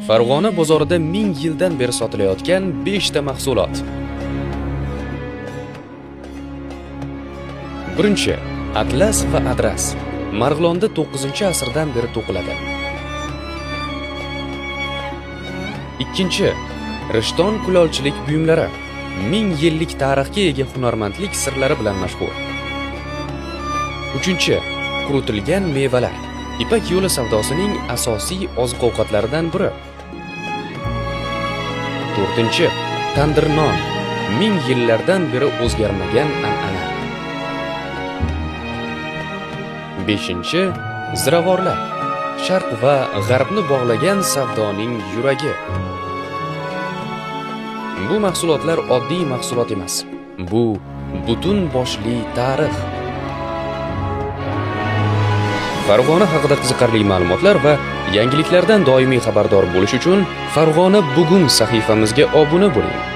Farg'ona bozorida 1000 yildan beri sotilayotgan 5 ta mahsulot. Birinchi, atlas va adras. Marg'ilonda 9-asrdan beri to'qiladi. Ikkinchi, Rishton kulolchilik buyumlari. 1000 yillik tarixga ega hunarmandlik sirlari bilan mashhur. Uchinchi, quritilgan mevalar. Ipak yo'li savdosining asosiy oziq-ovqatlaridan biri. To'rtinchi, tandir non. 1000 yillardan beri o'zgarmagan an'ana. Beshinchi, ziravorlar. Sharq va g'arbni bog'lagan savdoning yuragi. Bu mahsulotlar oddiy mahsulot emas. Bu butun boshli tarix. Farg'ona haqida qiziqarli ma'lumotlar va yangiliklardan doimiy xabardor bo'lish uchun Farg'ona bugun sahifamizga obuna bo'ling.